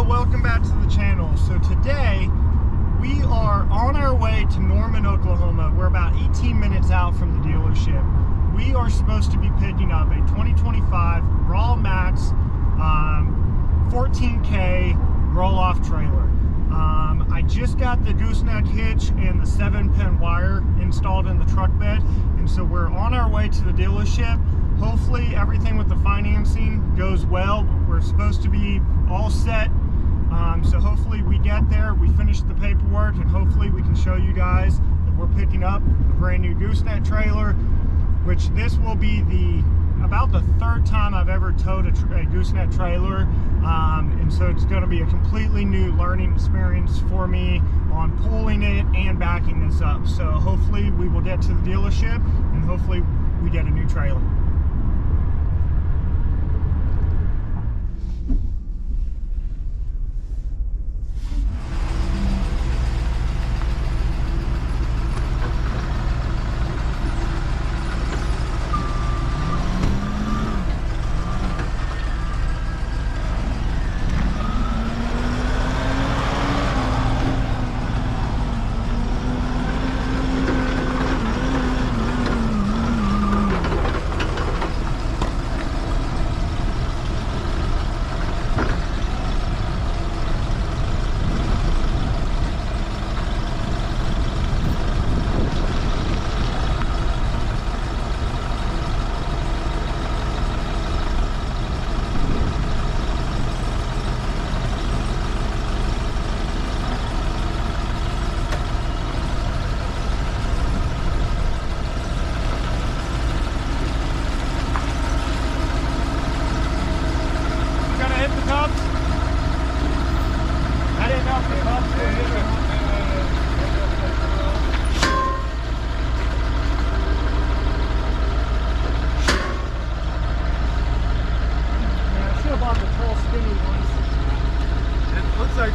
welcome back to the channel. So today we are on our way to Norman, Oklahoma. We're about 18 minutes out from the dealership. We are supposed to be picking up a 2025 Rawmaxx 14K roll-off trailer. I just got the gooseneck hitch and the 7-pin wire installed in the truck bed, and so we're on our way to the dealership. Hopefully everything with the financing goes well. We're supposed to be all set, so hopefully we get there, we finish the paperwork, and hopefully we can show you guys that we're picking up a brand new gooseneck trailer, which this will be about the third time I've ever towed a gooseneck trailer, and so it's going to be a completely new learning experience for me on pulling it and backing this up. So hopefully we will get to the dealership and hopefully we get a new trailer.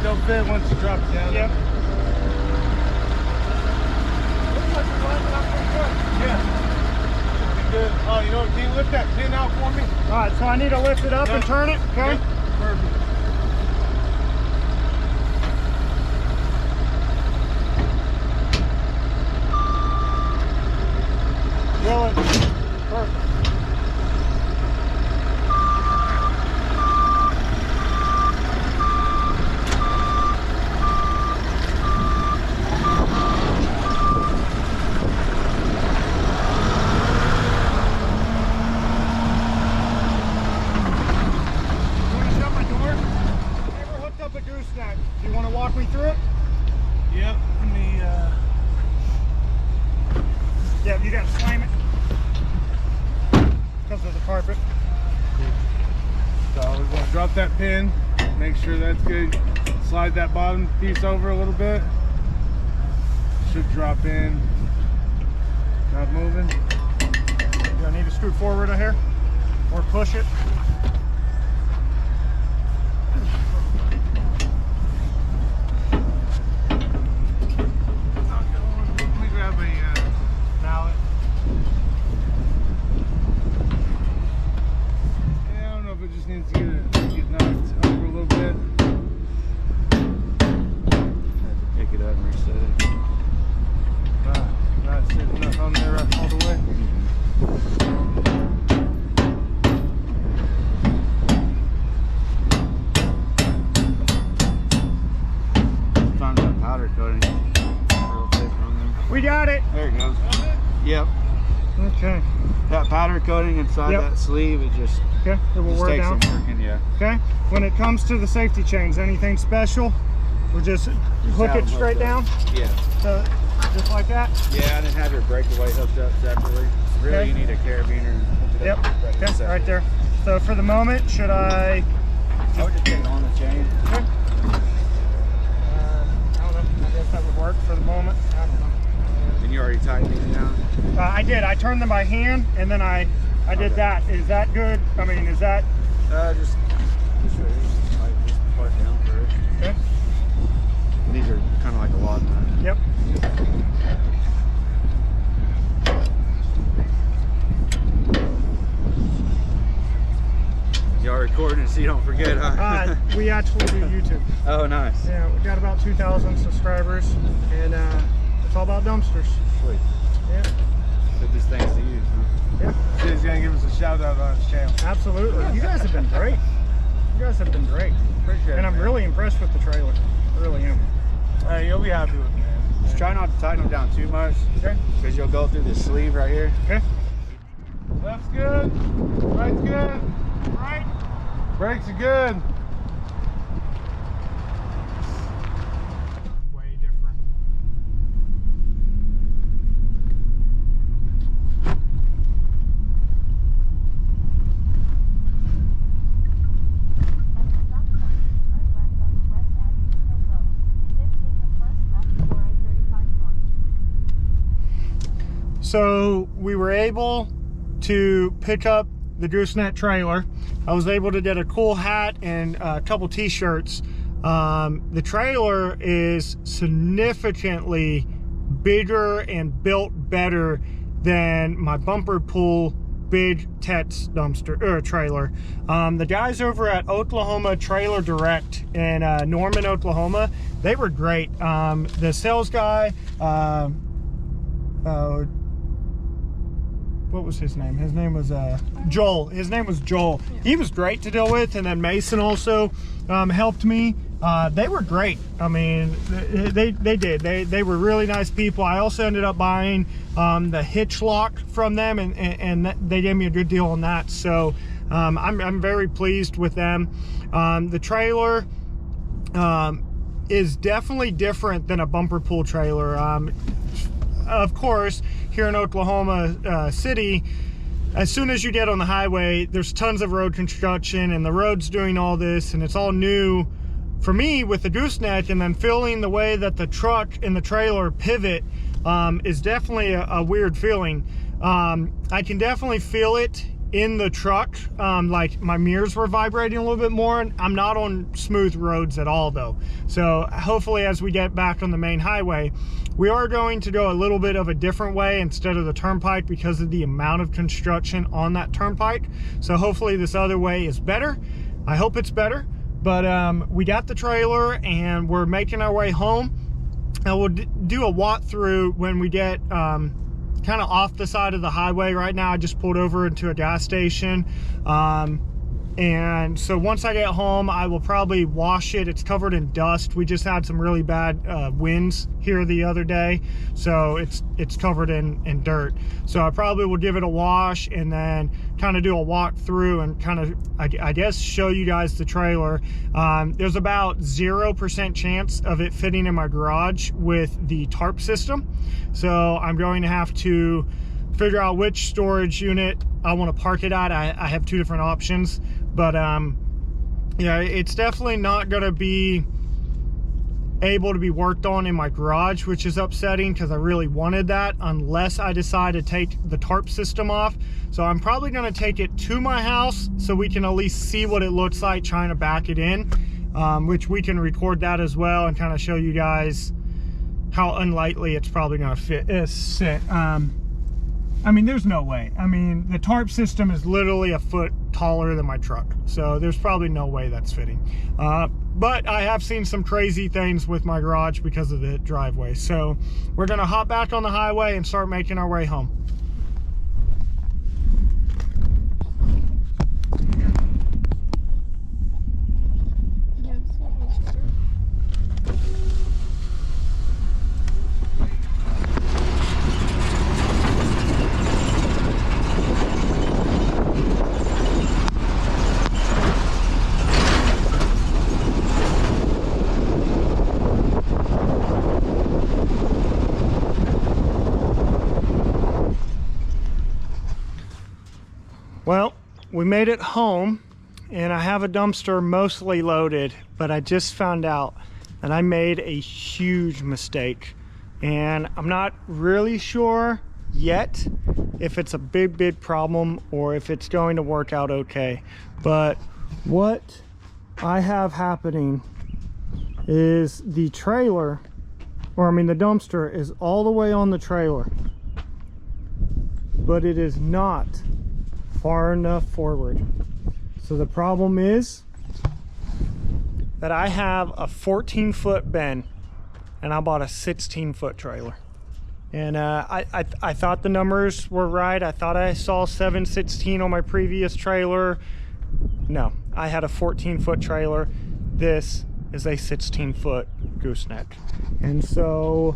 They'll fit once you drop it down. Yep. Looks like you're lining up pretty good. Yeah. Pretty good. Oh, you know, can you lift that pin out for me? All right, so I need to lift it up and turn it, okay? Yep. Perfect. Drill it. Perfect. Do you want to walk me through it? Yep. Let me, Yeah, you got to slam it because of the carpet. So we're going to drop that pin, make sure that's good. Slide that bottom piece over a little bit. Should drop in. Not moving. Do I need to scoot forward right here or push it? Needs to get knocked over a little bit. Had to pick it up and reset it. Not sitting up on there all the way. Found that powder coating. Real thick on there. We got it. There it goes. Yep. Okay. That powder coating inside that sleeve, it just it will wear down. Some working, yeah. Okay. When it comes to the safety chains, anything special? We'll just hook it straight down. Yeah. So just like that. Yeah, and then have your breakaway hooked up separately. Really, you need a carabiner. Yep. Okay. Right there. So for the moment, should I would just take it on the chain. Okay. I don't know. I guess that would work for the moment. I don't know. And you already tightened these down? I did. I turned them by hand, and then I did that. Is that good? I mean, is that? Just part down first. Okay. These are kind of like a log nut. Yep. Y'all recording? so you don't forget, huh? We actually do YouTube. Oh, nice. Yeah, we got about 2,000 subscribers, and it's all about dumpsters. Sweet. Yeah. Put these things to use, huh? Yeah. He's gonna give us a shout out on his channel. Absolutely. You guys have been great. You guys have been great. Appreciate it. And I'm really impressed with the trailer. I really am. Hey, you'll be happy with me, man. Just try not to tighten them down too much, Okay. because you'll go through this sleeve right here. Okay. Left's good. Right's good. Right. Brakes are good. Way different. So we were able to pick up the Gooseneck trailer. I was able to get a cool hat and a couple t-shirts. The trailer is significantly bigger and built better than my bumper pull big Tets dumpster trailer. The guys over at Oklahoma Trailer Direct in Norman, Oklahoma, they were great. The sales guy, what was his name? His name was Joel. His name was Joel. Yeah. He was great to deal with, and then Mason also helped me. They were great. I mean, they did. They were really nice people. I also ended up buying the hitch lock from them, and they gave me a good deal on that. So I'm very pleased with them. The trailer is definitely different than a bumper pull trailer. Of course, here in Oklahoma City, as soon as you get on the highway, there's tons of road construction, and the road's doing all this, and it's all new for me with the Gooseneck. And then feeling the way that the truck and the trailer pivot is definitely a weird feeling. I can definitely feel it in the truck, like my mirrors were vibrating a little bit more. And I'm not on smooth roads at all though, so hopefully as we get back on the main highway, we are going to go a little bit of a different way instead of the turnpike, because of the amount of construction on that turnpike. So hopefully this other way is better. I hope it's better. But we got the trailer and we're making our way home, and we'll do a walkthrough when we get kind of off the side of the highway. Right now I just pulled over into a gas station, and so once I get home I will probably wash it. It's covered in dust. We just had some really bad winds here the other day, so it's covered in dirt. So I probably will give it a wash and then kind of do a walk through and kind of I guess show you guys the trailer. There's about 0% chance of it fitting in my garage with the tarp system, so I'm going to have to figure out which storage unit I want to park it at. I have two different options, but yeah, it's definitely not going to be able to be worked on in my garage, which is upsetting because I really wanted that, unless I decide to take the tarp system off. So I'm probably going to take it to my house so we can at least see what it looks like trying to back it in, which we can record that as well and kind of show you guys how unlikely it's probably going to sit. I mean, there's no way. I mean, the tarp system is literally a foot taller than my truck, so there's probably no way that's fitting. But I have seen some crazy things with my garage because of the driveway. So we're gonna hop back on the highway and start making our way home. Well, we made it home and I have a dumpster mostly loaded, but I just found out that I made a huge mistake, and I'm not really sure yet if it's a big problem or if it's going to work out okay. But what I have happening is the trailer, or I mean the dumpster is all the way on the trailer, but it is not far enough forward. So So the problem is that I have a 14-foot bin and I bought a 16-foot trailer. And I thought the numbers were right. I thought I saw 716 on my previous trailer. No, I had a 14-foot trailer. This is a 16-foot gooseneck. And so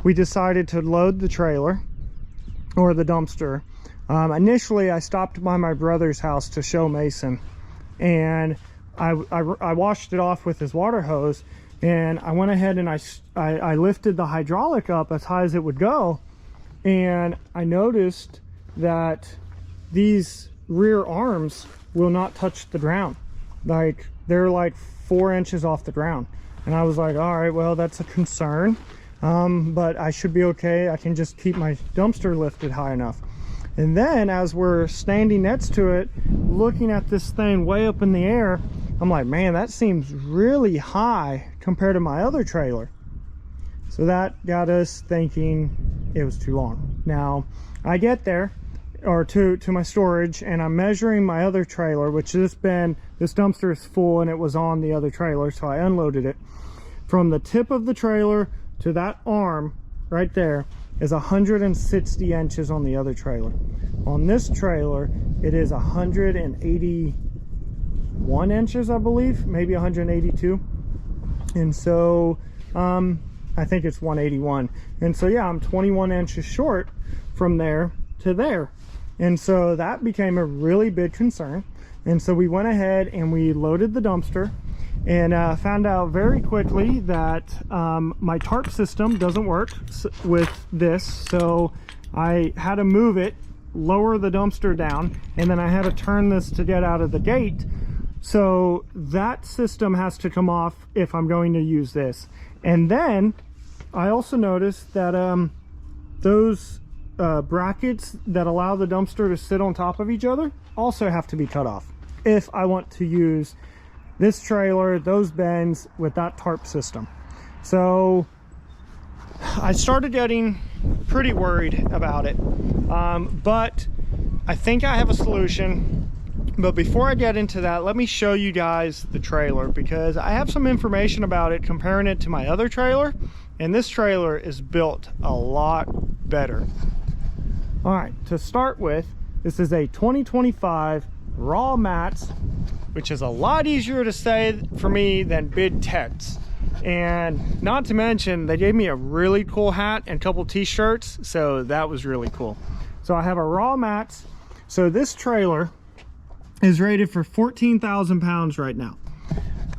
we decided to load the trailer, or the dumpster. Initially, I stopped by my brother's house to show Mason, and I washed it off with his water hose, and I went ahead and I lifted the hydraulic up as high as it would go, and I noticed that these rear arms will not touch the ground. Like, they're like 4 inches off the ground. And I was like, all right, well, that's a concern, but I should be okay. I can just keep my dumpster lifted high enough. And then as we're standing next to it, looking at this thing way up in the air, I'm like, man, that seems really high compared to my other trailer. So that got us thinking it was too long. Now I get there, or to my storage, and I'm measuring my other trailer, which this dumpster is full and it was on the other trailer, so I unloaded it. From the tip of the trailer to that arm right there is 160 inches on the other trailer. On this trailer, it is 181 inches, I believe, maybe 182. And so I think it's 181. And so yeah, I'm 21 inches short from there to there. And so that became a really big concern. And so we went ahead and we loaded the dumpster, and found out very quickly that my tarp system doesn't work with this. So I had to move it, lower the dumpster down, and then I had to turn this to get out of the gate. So that system has to come off if I'm going to use this. And then I also noticed that those brackets that allow the dumpster to sit on top of each other also have to be cut off if I want to use this trailer, those bends, with that tarp system. So I started getting pretty worried about it, but I think I have a solution. But before I get into that, let me show you guys the trailer, because I have some information about it, comparing it to my other trailer, and this trailer is built a lot better. All right, to start with, this is a 2025 Rawmaxx, which is a lot easier to say for me than Big Tex. And not to mention, they gave me a really cool hat and a couple t-shirts, so that was really cool. So I have a Rawmaxx. So this trailer is rated for 14,000 pounds right now.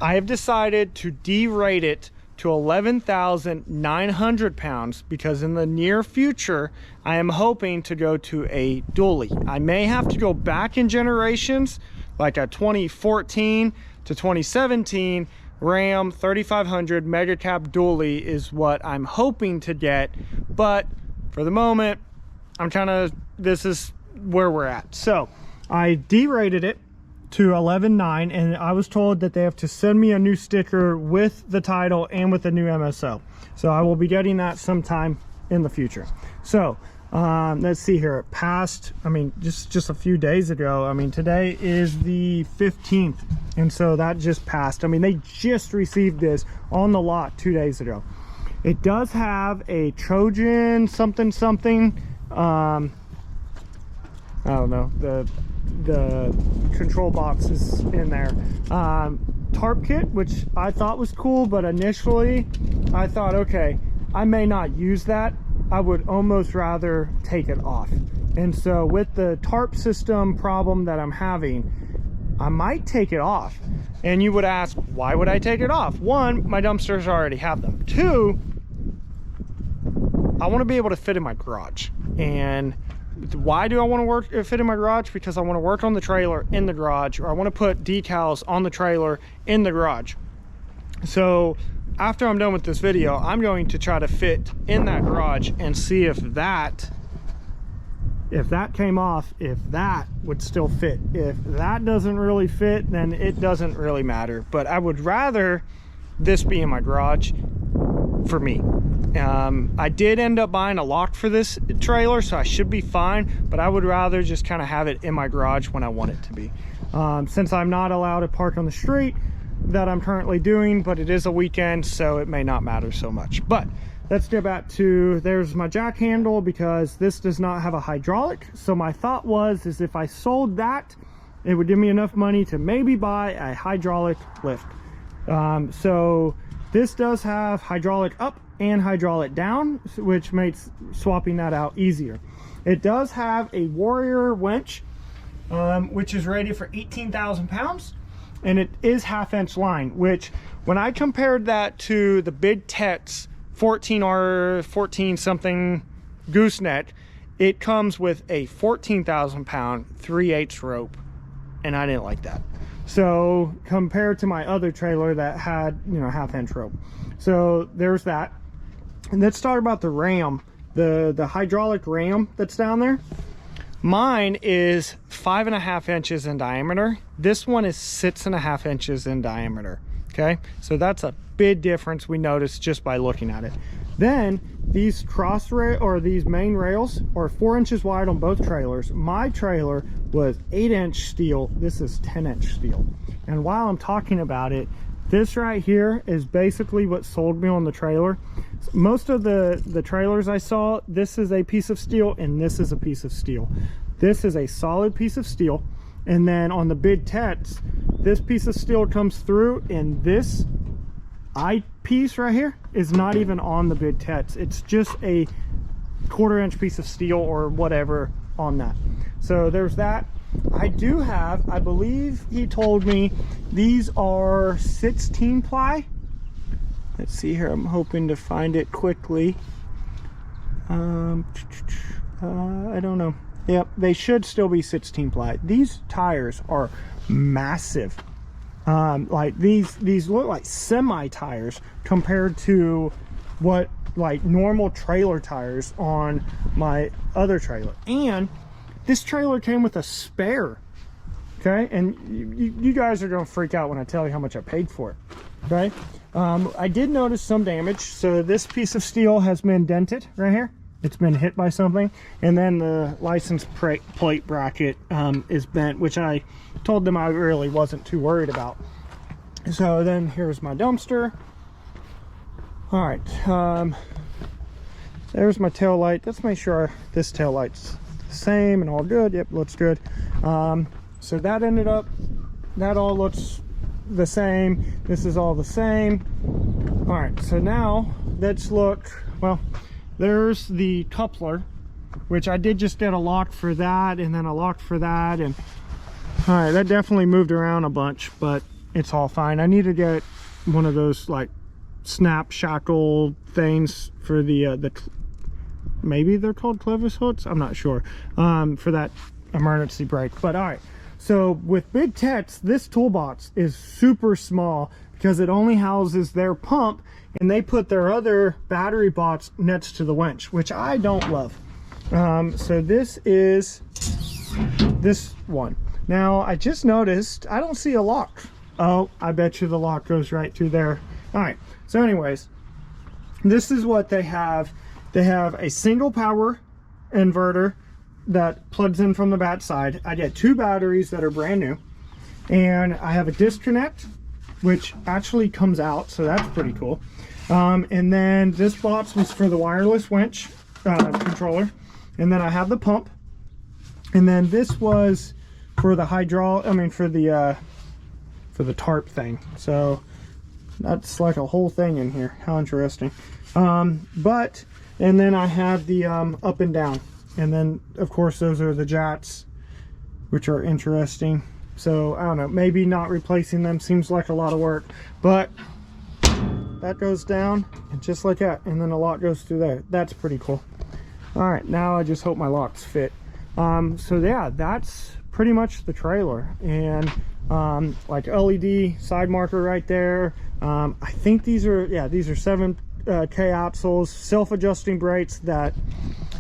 I have decided to derate it to 11,900 pounds because in the near future, I am hoping to go to a dually. I may have to go back in generations, like a 2014 to 2017 Ram 3500 mega cab dually is what I'm hoping to get. But for the moment, this is where we're at. So I derated it to 11.9, and I was told that they have to send me a new sticker with the title and with the new MSO. So I will be getting that sometime in the future. So let's see here. It passed, I mean, just a few days ago. I mean, today is the 15th, and so that just passed. I mean, they just received this on the lot 2 days ago. It does have a Trojan something. I don't know, the control box is in there. Tarp kit, which I thought was cool, but initially I thought, okay, I may not use that. I would almost rather take it off. And so with the tarp system problem that I'm having, I might take it off. And you would ask, why would I take it off? One, my dumpsters already have them. Two, I want to be able to fit in my garage. And why do I want to fit in my garage? Because I want to work on the trailer in the garage, or I want to put decals on the trailer in the garage. So after I'm done with this video, I'm going to try to fit in that garage and see if that came off, if that would still fit. If that doesn't really fit, then it doesn't really matter. But I would rather this be in my garage for me. I did end up buying a lock for this trailer, so I should be fine, but I would rather just kind of have it in my garage when I want it to be. Since I'm not allowed to park on the street that I'm currently doing, but it is a weekend, so it may not matter so much. But let's get back to, there's my jack handle, because this does not have a hydraulic. So my thought was, is if I sold that, it would give me enough money to maybe buy a hydraulic lift. So this does have hydraulic up and hydraulic down, which makes swapping that out easier. It does have a Warrior winch, which is rated for 18,000 pounds, and it is 1/2 inch line, which when I compared that to the Big Tet's 14 something Gooseneck, it comes with a 14,000 pound 3/8 rope, and I didn't like that. So compared to my other trailer that had, you know, 1/2 inch rope. So there's that. And let's talk about the ram, the hydraulic ram that's down there. Mine is 5.5 inches in diameter. This one is 6.5 inches in diameter. Okay, so that's a big difference we noticed just by looking at it. Then these cross rail, or these main rails, are 4 inches wide on both trailers. My trailer was 8-inch steel. This is 10-inch steel. And while I'm talking about it, this right here is basically what sold me on the trailer. Most of the trailers I saw, this is a piece of steel and this is a piece of steel. This is a solid piece of steel. And then on the Big Tets, this piece of steel comes through, and this eyepiece right here is not even on the Big Tets. It's just a 1/4 inch piece of steel or whatever on that. So there's that. I do have, I believe he told me, these are 16 ply. Let's see here, I'm hoping to find it quickly. I don't know. Yep, they should still be 16 ply. These tires are massive. Like these look like semi tires compared to what like normal trailer tires on my other trailer. And this trailer came with a spare. Okay, and you guys are gonna freak out when I tell you how much I paid for it. Okay, I did notice some damage. So this piece of steel has been dented right here. It's been hit by something, and then the license plate bracket is bent, which I told them I really wasn't too worried about. So then here's my dumpster. All right, there's my tail light. Let's make sure this tail light's the same and all good. Yep, looks good. So that ended up, that all looks the same. This is all the same. All right, so now let's look. Well, there's the coupler, which I did just get a lock for that, and then a lock for that, and all right, that definitely moved around a bunch, but it's all fine. I need to get one of those like snap shackle things for the maybe they're called clevis hooks, I'm not sure, for that emergency brake. But all right, so with Big Tets, this toolbox is super small because it only houses their pump, and they put their other battery box next to the winch, which I don't love. So this is this one. Now I just noticed I don't see a lock. Oh, I bet you the lock goes right through there. All right, so anyways, this is what they have. They have a single power inverter that plugs in from the back side. I get 2 batteries that are brand new, and I have a disconnect which actually comes out, so that's pretty cool. And then this box was for the wireless winch controller, and then I have the pump, and then this was for the for the tarp thing. So that's like a whole thing in here. How interesting. And then I have the up and down, and then of course those are the jacks, which are interesting. So I don't know, maybe not replacing them seems like a lot of work, but that goes down and just like that, and then a lock goes through there. That's pretty cool. All right, now I just hope my locks fit. So yeah, that's pretty much the trailer. And like LED side marker right there. I think these are 7K axles, self-adjusting brakes that,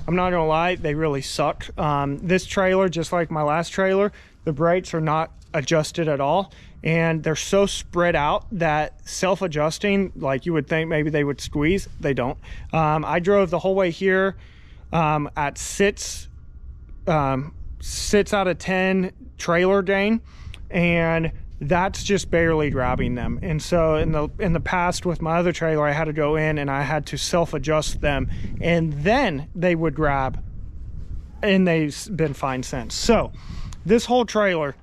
I'm not gonna lie, they really suck. This trailer, just like my last trailer, the brakes are not adjusted at all, and they're so spread out that self-adjusting, like you would think maybe they would squeeze, they don't. I drove the whole way here at 6 out of 10 trailer gain, and that's just barely grabbing them. And so in the past with my other trailer, I had to go in and I had to self-adjust them, and then they would grab, and they've been fine since. So this whole trailer,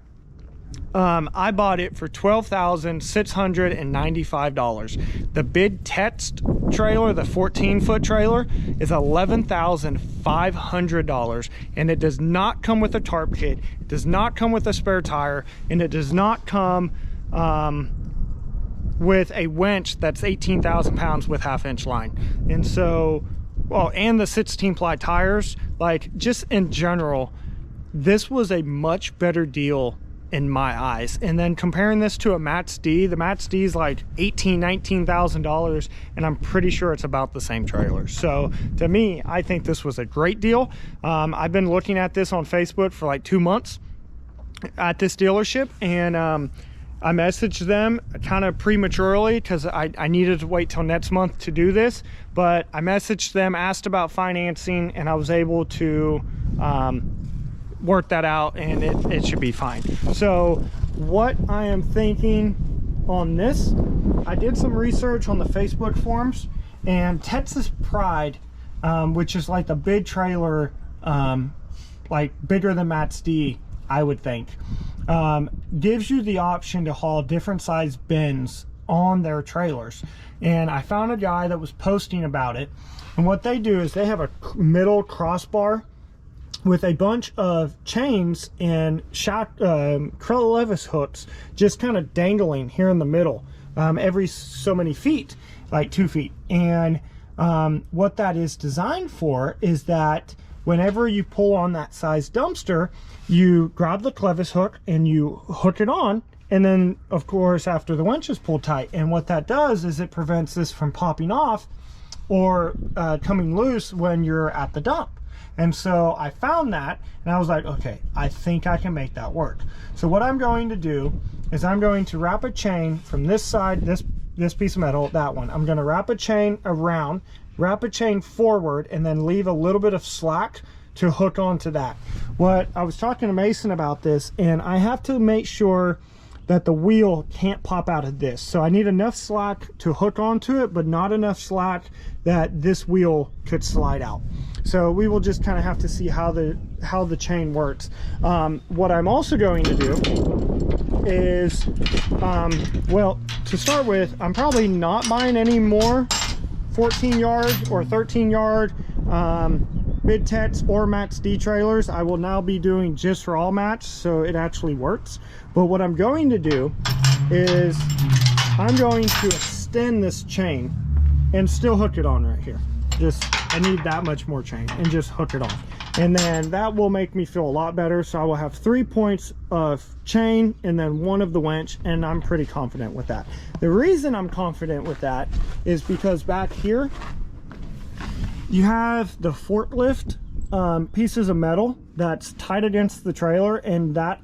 I bought it for $12,695. The big text trailer, the 14-foot trailer, is $11,500, and it does not come with a tarp kit, it does not come with a spare tire, and it does not come with a winch that's 18,000 pounds with 1/2-inch line. And so, well, and the 16-ply tires, like, just in general, this was a much better deal in my eyes. And then comparing this to a Matt's D, the Matt's D is like $19,000, and I'm pretty sure it's about the same trailer. So to me, I think this was a great deal. I've been looking at this on Facebook for like 2 months at this dealership, and I messaged them kind of prematurely because I needed to wait till next month to do this, but I messaged them, asked about financing, and I was able to work that out, and it should be fine. So what I am thinking on this, I did some research on the Facebook forums, and Texas Pride, which is like the big trailer, like bigger than Matt's D, I would think, gives you the option to haul different size bins on their trailers. And I found a guy that was posting about it, and what they do is they have a middle crossbar with a bunch of chains and Krellevis hooks just kind of dangling here in the middle, every so many feet, like 2 feet. And what that is designed for is that whenever you pull on that size dumpster, you grab the clevis hook and you hook it on, and then of course after the winch is pulled tight. And what that does is it prevents this from popping off or coming loose when you're at the dump. And so I found that, and I was like, okay, I think I can make that work. So what I'm going to do is I'm going to wrap a chain from this side, this piece of metal, that one. I'm going to wrap a chain around, wrap a chain forward, and then leave a little bit of slack to hook onto that. What I was talking to Mason about this, and I have to make sure that the wheel can't pop out of this. So I need enough slack to hook onto it, but not enough slack that this wheel could slide out. So we will just kind of have to see how the chain works. What I'm also going to do is, well, to start with, I'm probably not buying any more 14-yard or 13-yard mid-tex or Matt's D trailers. I will now be doing just Rawmaxx, so it actually works. But what I'm going to do is I'm going to extend this chain and still hook it on right here. I need that much more chain, and just hook it on. And then that will make me feel a lot better. So I will have 3 points of chain and then 1 of the winch, and I'm pretty confident with that. The reason I'm confident with that is because back here you have the forklift pieces of metal that's tied against the trailer, and that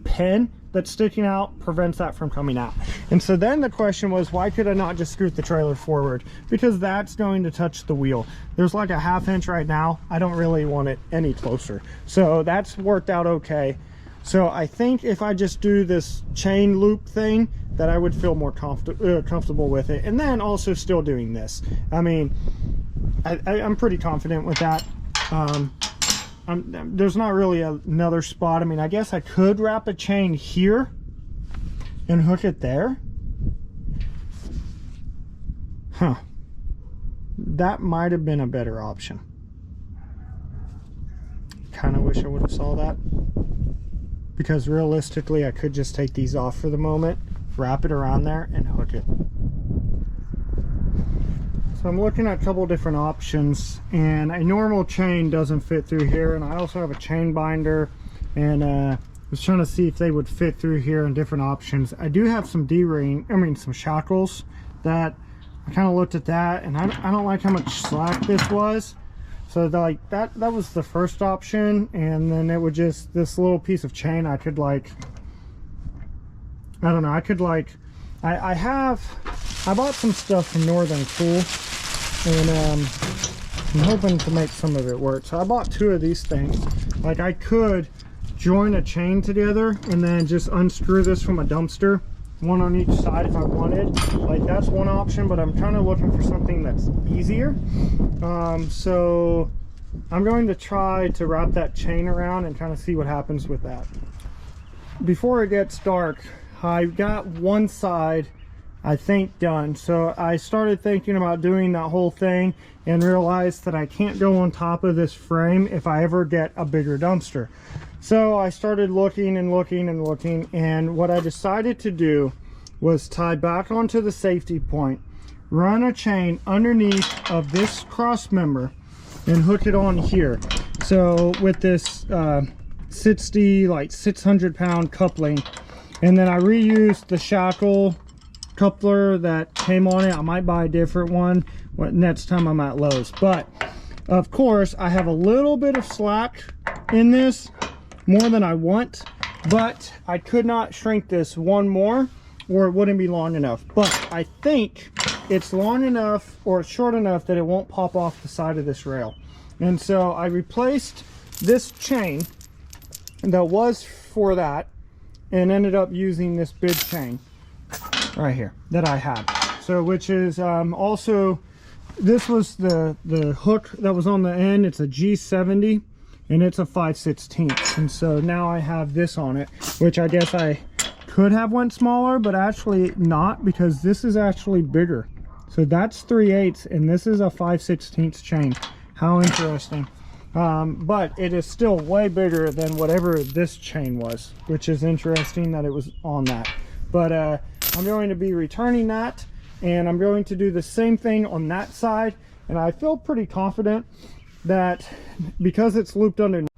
pin that's sticking out prevents that from coming out. And so then the question was, why could I not just scoot the trailer forward? Because that's going to touch the wheel. There's like a 1/2 inch right now. I don't really want it any closer. So that's worked out okay. So I think if I just do this chain loop thing, that I would feel more comfortable with it. And then also still doing this. I mean, I'm pretty confident with that. There's not really another spot. I mean, I guess I could wrap a chain here and hook it there. Huh. That might have been a better option. Kind of wish I would have saw that. Because realistically, I could just take these off for the moment, wrap it around there, and hook it. So I'm looking at a couple different options, and a normal chain doesn't fit through here, and I also have a chain binder, and I was trying to see if they would fit through here in different options. I do have some some shackles that I kind of looked at that, and I don't like how much slack this was. So like that was the first option, and then it would just, this little piece of chain I could like I don't know, I could like, I bought some stuff from Northern Tool, and I'm hoping to make some of it work. So I bought 2 of these things. Like, I could join a chain together and then just unscrew this from a dumpster, one on each side if I wanted. Like, that's one option, but I'm kind of looking for something that's easier. So I'm going to try to wrap that chain around and kind of see what happens with that. Before it gets dark, I got one side, I think, done. So I started thinking about doing that whole thing and realized that I can't go on top of this frame if I ever get a bigger dumpster. So I started looking and looking and looking, and what I decided to do was tie back onto the safety point, run a chain underneath of this cross member and hook it on here. So with this 600-pound coupling, and then I reused the shackle coupler that came on it. I might buy a different one next time I'm at Lowe's. But of course I have a little bit of slack in this, more than I want, but I could not shrink this one more or it wouldn't be long enough. But I think it's long enough or short enough that it won't pop off the side of this rail. And so I replaced this chain that was for that and ended up using this big chain right here that I had. So which is also, this was the hook that was on the end. It's a G70 and it's a 5/16. And so now I have this on it, which I guess I could have went smaller, but actually not, because this is actually bigger. So that's 3/8 and this is a 5/16 chain. How interesting. But it is still way bigger than whatever this chain was, which is interesting that it was on that. But I'm going to be returning that, and I'm going to do the same thing on that side. And I feel pretty confident that because it's looped underneath.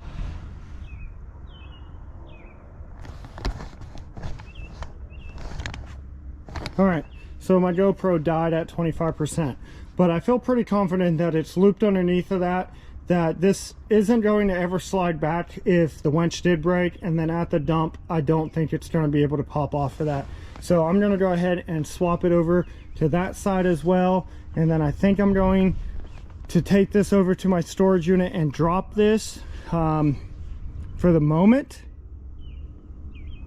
All right, so my GoPro died at 25%, but I feel pretty confident that it's looped underneath of that this isn't going to ever slide back if the winch did break, and then at the dump I don't think it's going to be able to pop off of that. So I'm going to go ahead and swap it over to that side as well, and then I think I'm going to take this over to my storage unit and drop this for the moment.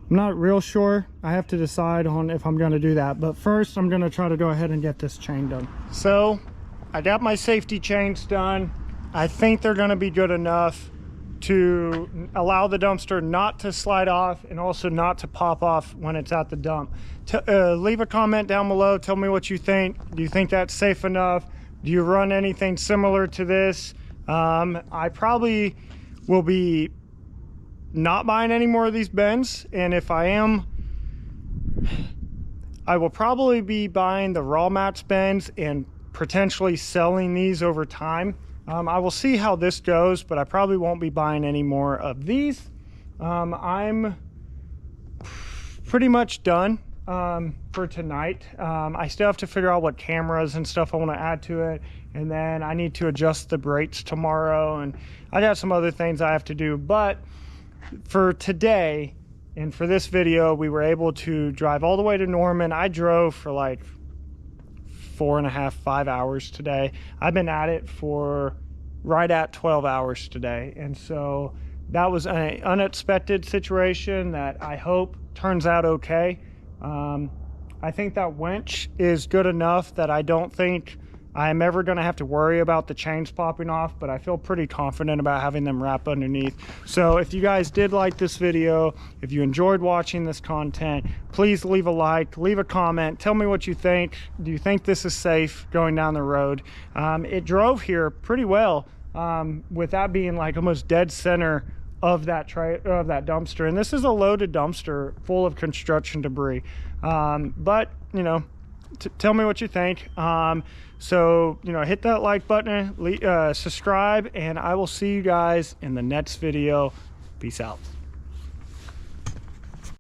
I'm not real sure. I have to decide on if I'm going to do that, but first I'm going to try to go ahead and get this chain done. So I got my safety chains done. I think they're going to be good enough to allow the dumpster not to slide off and also not to pop off when it's at the dump. Leave a comment down below. Tell me what you think. Do you think that's safe enough? Do you run anything similar to this? I probably will be not buying any more of these bends, and if I am, I will probably be buying the Rawmaxx bends and potentially selling these over time. I will see how this goes, but I probably won't be buying any more of these. I'm pretty much done for tonight. I still have to figure out what cameras and stuff I want to add to it, and then I need to adjust the brakes tomorrow, and I got some other things I have to do. But for today and for this video, we were able to drive all the way to Norman. I drove for like 4.5, 5 hours today. I've been at it for right at 12 hours today, and so that was an unexpected situation that I hope turns out okay. I think that winch is good enough that I don't think I'm ever going to have to worry about the chains popping off, but I feel pretty confident about having them wrap underneath. So if you guys did like this video, if you enjoyed watching this content, please leave a like, leave a comment, tell me what you think. Do you think this is safe going down the road? It drove here pretty well, with that being like almost dead center of that dumpster, and this is a loaded dumpster full of construction debris. But you know, tell me what you think. So you know, hit that like button, subscribe, and I will see you guys in the next video. Peace out.